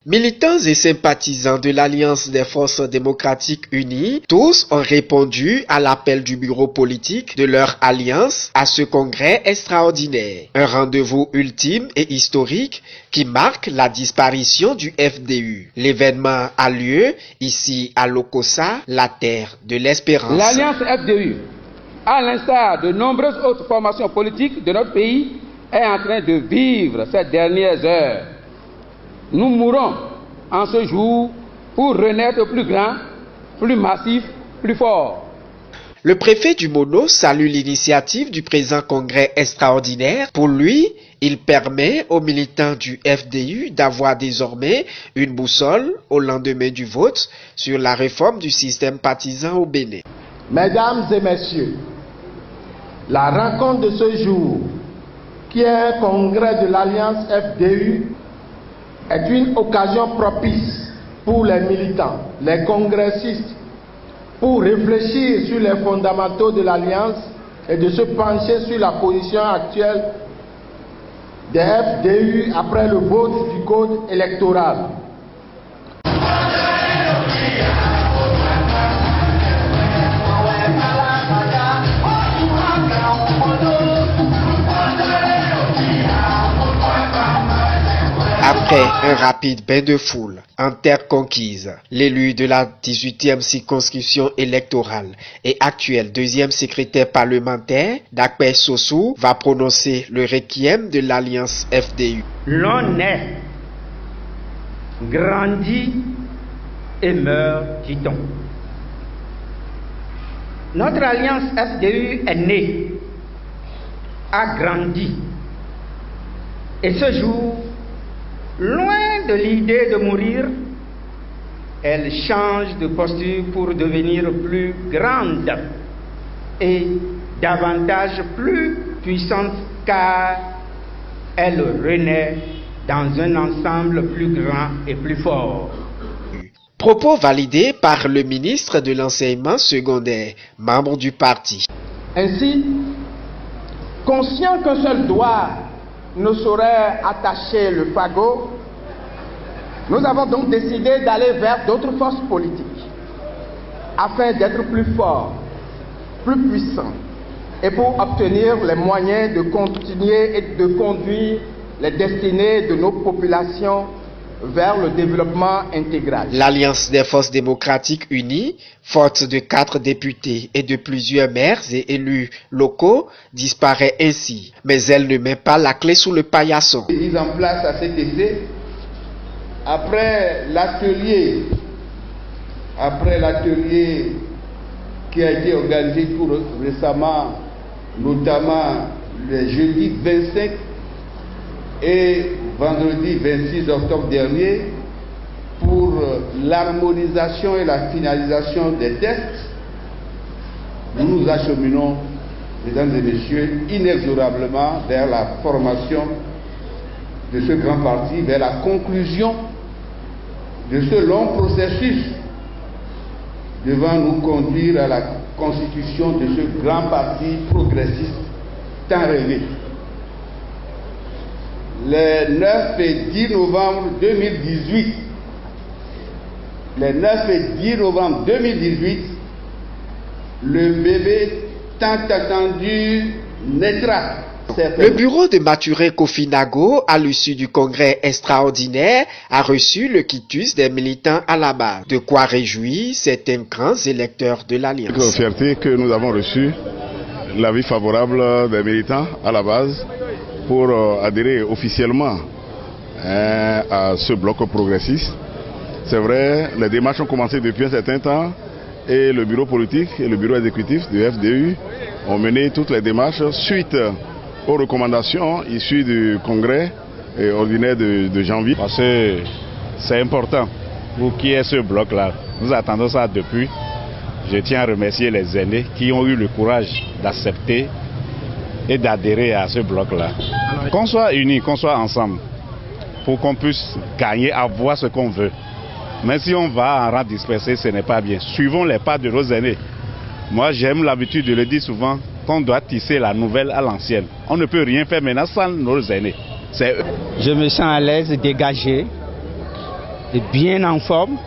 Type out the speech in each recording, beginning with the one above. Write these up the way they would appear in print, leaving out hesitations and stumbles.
Militants et sympathisants de l'Alliance des Forces démocratiques unies, tous ont répondu à l'appel du bureau politique de leur alliance à ce congrès extraordinaire. Un rendez-vous ultime et historique qui marque la disparition du FDU. L'événement a lieu ici à Lokossa, la terre de l'espérance. L'Alliance FDU, à l'instar de nombreuses autres formations politiques de notre pays, est en train de vivre ces dernières heures. Nous mourons en ce jour pour renaître plus grand, plus massif, plus fort. Le préfet du Mono salue l'initiative du présent congrès extraordinaire. Pour lui, il permet aux militants du FDU d'avoir désormais une boussole au lendemain du vote sur la réforme du système partisan au Bénin. Mesdames et messieurs, la rencontre de ce jour, qui est un congrès de l'Alliance FDU, est une occasion propice pour les militants, les congressistes, pour réfléchir sur les fondamentaux de l'Alliance et de se pencher sur la position actuelle des FDU après le vote du code électoral. Après un rapide bain de foule en terre conquise, l'élu de la 18e circonscription électorale et actuel 2e secrétaire parlementaire, Dakpe Sossou, va prononcer le requiem de l'Alliance FDU. L'on naît, grandit et meurt, dit-on. Notre Alliance FDU est née, a grandi, et ce jour, loin de l'idée de mourir, elle change de posture pour devenir plus grande et davantage plus puissante car elle renaît dans un ensemble plus grand et plus fort. Propos validés par le ministre de l'Enseignement secondaire, membre du parti. Ainsi, conscient qu'un seul doigt ne saurait attacher le fagot, nous avons donc décidé d'aller vers d'autres forces politiques afin d'être plus forts, plus puissants et pour obtenir les moyens de continuer et de conduire les destinées de nos populations vers le développement intégral. L'Alliance des Forces démocratiques unies, forte de 4 députés et de plusieurs maires et élus locaux, disparaît ainsi. Mais elle ne met pas la clé sous le paillasson. Mise en place à cet effet, après l'atelier qui a été organisé tout récemment, notamment le jeudi 25 et vendredi 26 octobre dernier, pour l'harmonisation et la finalisation des tests, nous nous acheminons, mesdames et messieurs, inexorablement vers la formation de ce grand parti, vers la conclusion de ce long processus devant nous conduire à la constitution de ce grand parti progressiste tant rêvé. Le 9 et 10 novembre 2018, le bébé tant attendu naîtra. Le bureau de Maturé Kofinago, à l'issue du congrès extraordinaire, a reçu le quitus des militants à la base. De quoi réjouir certains grands électeurs de l'Alliance. C'est une fierté que nous avons reçu l'avis favorable des militants à la base pour adhérer officiellement à ce bloc progressiste. C'est vrai, les démarches ont commencé depuis un certain temps et le bureau politique et le bureau exécutif du FDU ont mené toutes les démarches suite aux recommandations issues du congrès ordinaire de janvier. Parce que c'est important pour qu'il y ait ce bloc-là. Nous attendons ça depuis. Je tiens à remercier les aînés qui ont eu le courage d'accepter et d'adhérer à ce bloc-là. Qu'on soit unis, qu'on soit ensemble, pour qu'on puisse gagner, avoir ce qu'on veut. Mais si on va en rang dispersé, ce n'est pas bien. Suivons les pas de nos aînés. Moi, j'aime l'habitude de le dire souvent, qu'on doit tisser la nouvelle à l'ancienne. On ne peut rien faire maintenant sans nos aînés. C'est eux. Je me sens à l'aise, dégagé, est bien en forme.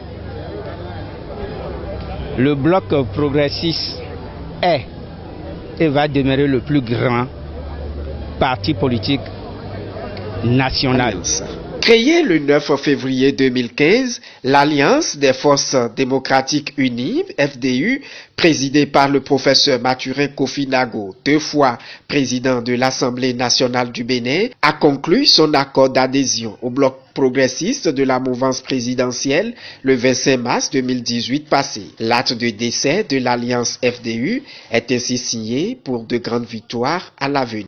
Le bloc progressiste est et va demeurer le plus grand parti politique national. Créée le 9 février 2015, l'Alliance des Forces démocratiques unies, FDU, présidée par le professeur Mathurin Kofi Nago, 2 fois président de l'Assemblée nationale du Bénin, a conclu son accord d'adhésion au bloc progressiste de la mouvance présidentielle le 25 mars 2018 passé. L'acte de décès de l'Alliance FDU est ainsi signé pour de grandes victoires à l'avenir.